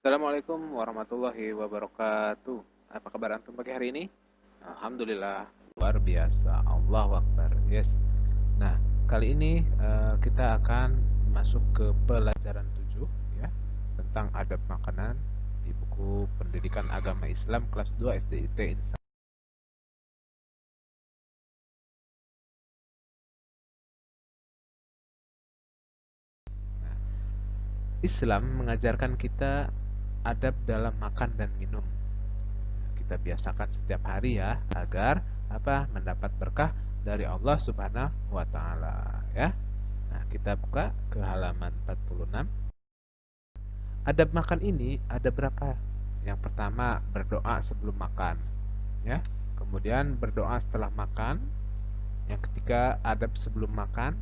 Assalamualaikum warahmatullahi wabarakatuh. Apa kabar antum pagi hari ini? Alhamdulillah, luar biasa. Allahu Akbar. Yes. Nah, kali ini kita akan masuk ke pelajaran 7 ya, tentang adab makanan di buku Pendidikan Agama Islam kelas 2 SDIT Insan. Islam mengajarkan kita adab dalam makan dan minum. Kita biasakan setiap hari ya agar mendapat berkah dari Allah Subhanahu wa taala ya. Nah, kita buka ke halaman 46. Adab makan ini ada berapa? Yang pertama, berdoa sebelum makan ya. Kemudian berdoa setelah makan. Yang ketiga, adab sebelum makan.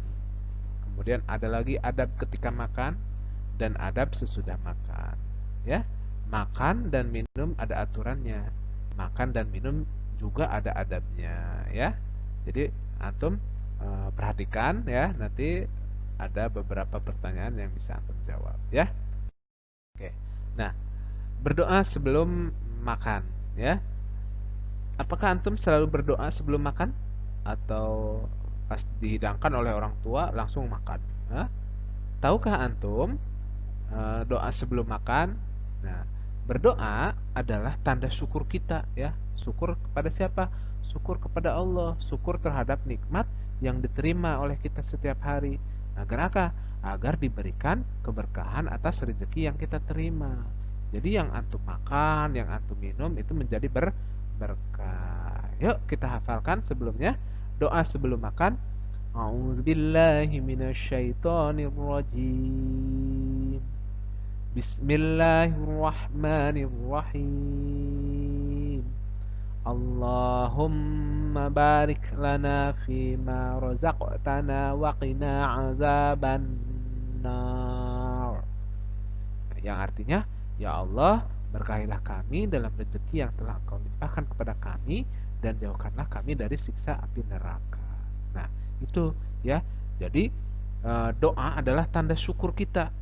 Kemudian ada lagi adab ketika makan dan adab sesudah makan ya. Makan dan minum ada aturannya. Makan dan minum juga ada adabnya ya. Jadi antum perhatikan ya, nanti ada beberapa pertanyaan yang bisa antum jawab ya. Oke. Nah, berdoa sebelum makan ya. Apakah antum selalu berdoa sebelum makan atau pas dihidangkan oleh orang tua langsung makan? Hah? Tahukah antum doa sebelum makan? Nah, berdoa adalah tanda syukur kita ya. Syukur kepada siapa? Syukur kepada Allah, syukur terhadap nikmat yang diterima oleh kita setiap hari. Agar apa? Agar diberikan keberkahan atas rezeki yang kita terima. Jadi yang antum makan, yang antum minum itu menjadi berkah. Yuk kita hafalkan sebelumnya doa sebelum makan. A'udzubillahi minasyaitonirrajim. Bismillahirrahmanirrahim. Allahumma barik lana fima razaqtana wa qina azaban nar. Yang artinya, ya Allah, berkahilah kami dalam rezeki yang telah Engkau limpahkan kepada kami dan jauhkanlah kami dari siksa api neraka. Nah, itu ya. Jadi doa adalah tanda syukur kita.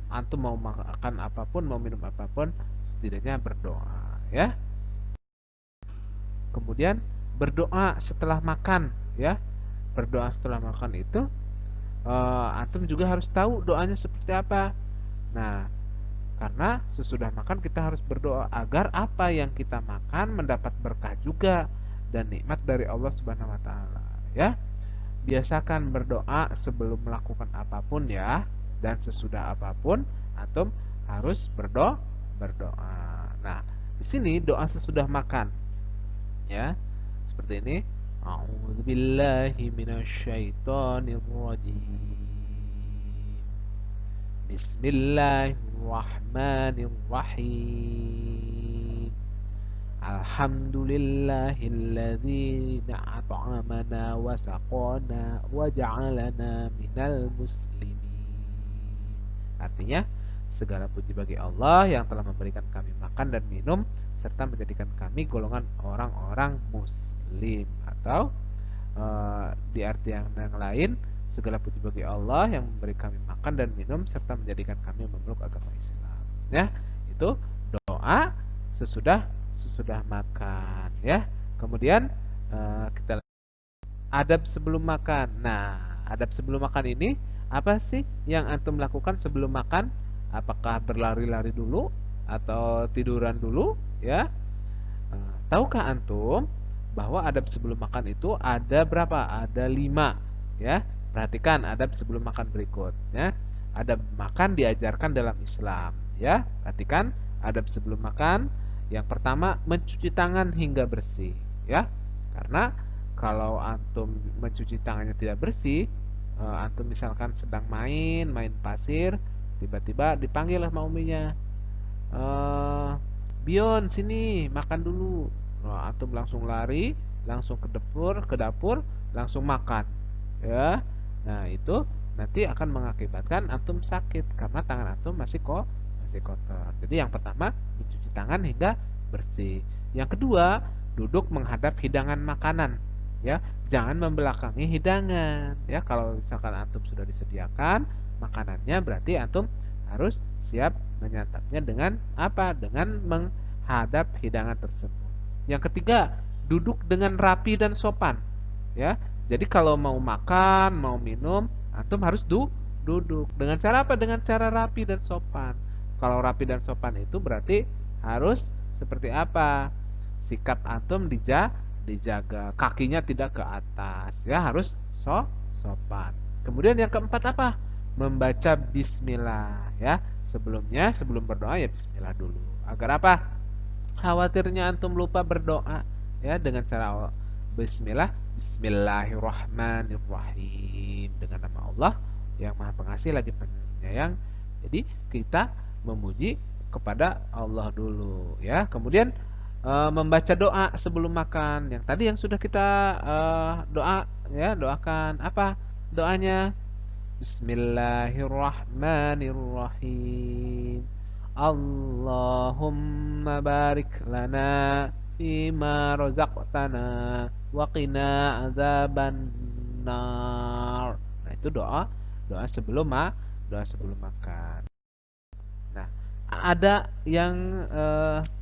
Antum mau makan apapun, mau minum apapun, setidaknya berdoa ya. Kemudian berdoa setelah makan ya. Berdoa setelah makan itu antum juga harus tahu doanya seperti apa. Nah, karena sesudah makan kita harus berdoa agar apa yang kita makan mendapat berkah juga dan nikmat dari Allah Subhanahu wa taala ya. Biasakan berdoa sebelum melakukan apapun ya, dan sesudah apapun antum harus berdoa. Nah, di sini doa sesudah makan ya. Seperti ini. A'udzubillahi minasyaitonirrajim. Bismillahirrahmanirrahim. Alhamdulillahilladzi at'amana wa saqana wa ja'alana minal muslimin. Artinya, segala puji bagi Allah yang telah memberikan kami makan dan minum serta menjadikan kami golongan orang-orang muslim. Atau di arti yang lain, segala puji bagi Allah yang memberi kami makan dan minum serta menjadikan kami memeluk agama Islam. Ya, itu doa sesudah sesudah makan ya. Kemudian kita adab sebelum makan. Nah, adab sebelum makan ini apa sih yang antum lakukan sebelum makan? Apakah berlari-lari dulu atau tiduran dulu ya? Tahukah antum bahwa adab sebelum makan itu ada berapa? Ada 5 ya. Perhatikan adab sebelum makan berikut ya. Adab makan diajarkan dalam Islam ya. Perhatikan adab sebelum makan. Yang pertama, mencuci tangan hingga bersih ya. Karena kalau antum mencuci tangannya tidak bersih, antum misalkan sedang main pasir, tiba-tiba dipanggil sama uminya, eh Bion sini makan dulu. Nah, antum langsung lari, langsung ke dapur, langsung makan. Ya. Nah, itu nanti akan mengakibatkan antum sakit karena tangan antum masih kotor. Jadi yang pertama, mencuci tangan hingga bersih. Yang kedua, duduk menghadap hidangan makanan. Ya, jangan membelakangi hidangan. Ya, kalau misalkan antum sudah disediakan makanannya, berarti antum harus siap menyantapnya dengan apa? Dengan menghadap hidangan tersebut. Yang ketiga, duduk dengan rapi dan sopan. Ya, jadi kalau mau makan, mau minum, antum harus duduk. Dengan cara apa? Dengan cara rapi dan sopan. Kalau rapi dan sopan itu berarti harus seperti apa? Sikap antum dijaga, kakinya tidak ke atas, ya harus sopan. Kemudian yang keempat apa? Membaca bismillah, ya. Sebelum berdoa ya bismillah dulu. Agar apa? Khawatirnya antum lupa berdoa, ya, dengan cara bismillah, bismillahirrahmanirrahim, dengan nama Allah yang Maha Pengasih lagi Penyayang. Jadi kita memuji kepada Allah dulu, ya. Kemudian membaca doa sebelum makan. Yang tadi yang sudah kita doa, ya, doakan apa doanya? Bismillahirrahmanirrahim. Allahumma barik lana fima razaqtana wa qina azaban nar. Nah, itu doa doa sebelum makan. Nah, ada yang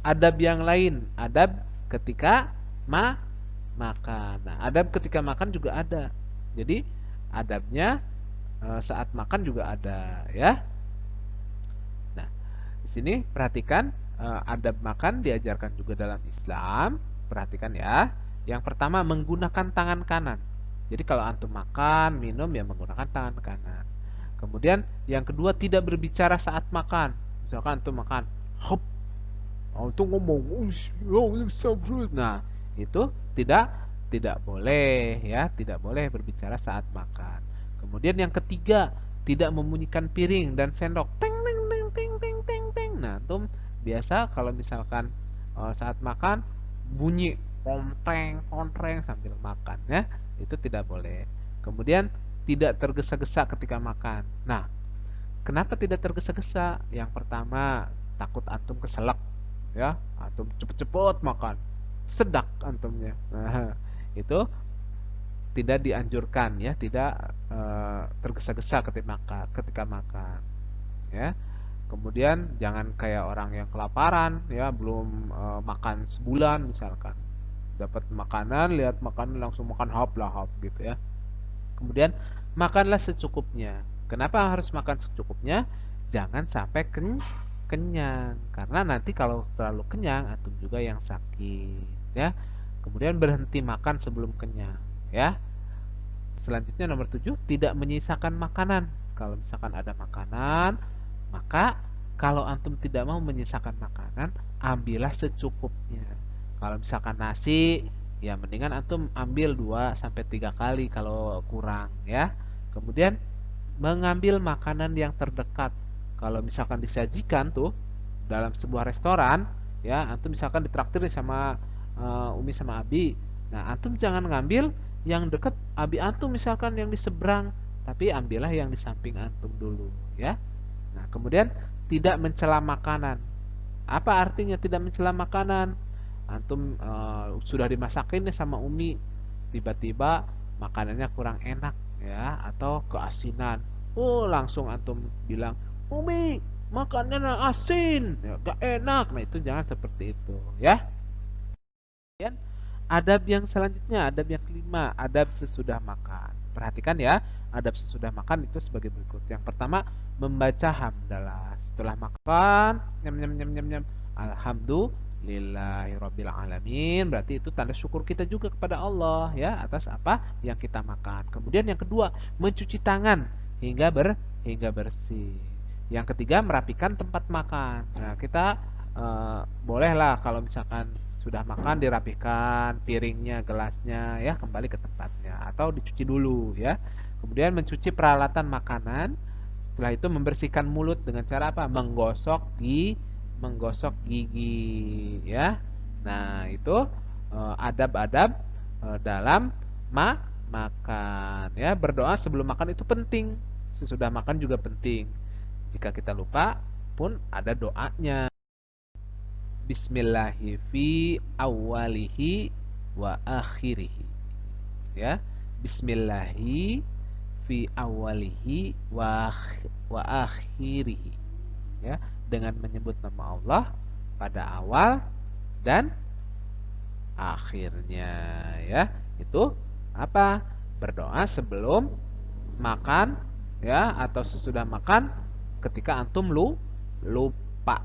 adab yang lain, adab ketika makan. Nah, adab ketika makan juga ada. Jadi, adabnya saat makan juga ada, ya. Nah, di sini perhatikan adab makan diajarkan juga dalam Islam. Perhatikan ya. Yang pertama menggunakan tangan kanan. Jadi kalau antum makan, minum ya menggunakan tangan kanan. Kemudian yang kedua tidak berbicara saat makan. Misalkan antum makan, hop, antum ngomong, nah itu tidak tidak boleh, ya, tidak boleh berbicara saat makan. Kemudian yang ketiga tidak membunyikan piring dan sendok, teng teng teng teng teng teng teng. Nah, antum biasa kalau misalkan saat makan bunyi kontreng kontreng sambil makan, ya, itu tidak boleh. Kemudian tidak tergesa-gesa ketika makan. Nah, kenapa tidak tergesa-gesa? Yang pertama, takut antum keselak, ya, antum cepet-cepet makan, sedak antumnya. Nah, itu tidak dianjurkan, ya, tidak tergesa-gesa ketika makan, ya. Kemudian jangan kayak orang yang kelaparan, ya, belum makan sebulan misalkan, dapat makanan, lihat makanan langsung makan hap lahap gitu, ya. Kemudian makanlah secukupnya. Kenapa harus makan secukupnya? Jangan sampai kenyang, karena nanti kalau terlalu kenyang antum juga yang sakit, ya. Kemudian berhenti makan sebelum kenyang, ya. Selanjutnya nomor 7, tidak menyisakan makanan. Kalau misalkan ada makanan, maka kalau antum tidak mau menyisakan makanan, ambillah secukupnya. Kalau misalkan nasi, ya mendingan antum ambil 2 sampai 3 kali kalau kurang, ya. Kemudian mengambil makanan yang terdekat. Kalau misalkan disajikan tuh dalam sebuah restoran, ya, antum misalkan ditraktir sama Umi sama Abi. Nah, antum jangan ngambil yang dekat Abi antum misalkan yang di seberang, tapi ambillah yang di samping antum dulu, ya. Nah, kemudian tidak mencela makanan. Apa artinya tidak mencela makanan? Antum sudah dimasakin nih sama Umi, tiba-tiba makanannya kurang enak, ya, atau keasinan. Oh, langsung antum bilang, "Umi, makanannya asin, ya, gak enak." Nah, itu jangan seperti itu, ya. Kemudian adab yang selanjutnya, adab yang kelima, adab sesudah makan. Perhatikan ya, adab sesudah makan itu sebagai berikut. Yang pertama, membaca hamdalah. Setelah makan, nyam nyam nyam nyam nyam, alhamdulillahirabbil alamin. Berarti itu tanda syukur kita juga kepada Allah, ya, atas apa yang kita makan. Kemudian yang kedua, mencuci tangan hingga bersih. Yang ketiga, merapikan tempat makan. Nah, kita bolehlah kalau misalkan sudah makan dirapikan piringnya, gelasnya, ya, kembali ke tempatnya atau dicuci dulu, ya. Kemudian mencuci peralatan makanan. Setelah itu membersihkan mulut dengan cara apa? Menggosok gigi, ya. Nah, itu adab-adab dalam makan, ya. Berdoa sebelum makan itu penting. Sesudah makan juga penting. Jika kita lupa pun ada doanya. Bismillahi fi awalihi wa akhirihi, ya. Bismillahi fi awalihi wa akhirihi. ya, dengan menyebut nama Allah pada awal dan akhirnya, ya. Itu apa? Berdoa sebelum makan, ya, atau sesudah makan ketika antum lupa.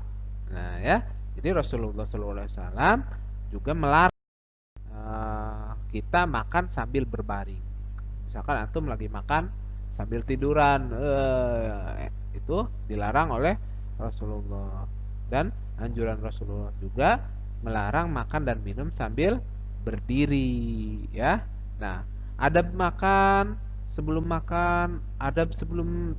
Nah, ya. Jadi Rasulullah SAW juga melarang kita makan sambil berbaring. Misalkan antum lagi makan sambil tiduran, itu dilarang oleh Rasulullah. Dan anjuran Rasulullah juga melarang makan dan minum sambil berdiri, ya. Nah, adab makan sebelum makan, adab sebelum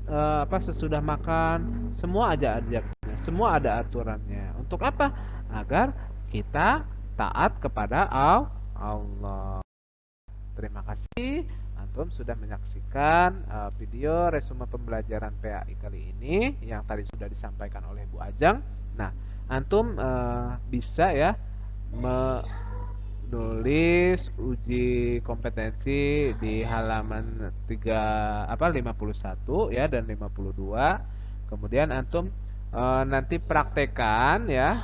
sesudah makan, semua ada adabnya, semua ada aturannya. Untuk apa? Agar kita taat kepada Allah. Terima kasih antum sudah menyaksikan video resume pembelajaran PAI kali ini yang tadi sudah disampaikan oleh Bu Ajeng. Nah, antum bisa ya menulis uji kompetensi di halaman 51 ya dan 52. Kemudian antum nanti praktekan ya,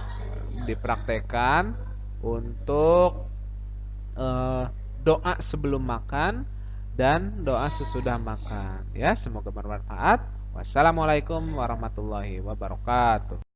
dipraktekan untuk eh, doa sebelum makan dan doa sesudah makan, ya. Semoga bermanfaat. Wassalamualaikum warahmatullahi wabarakatuh.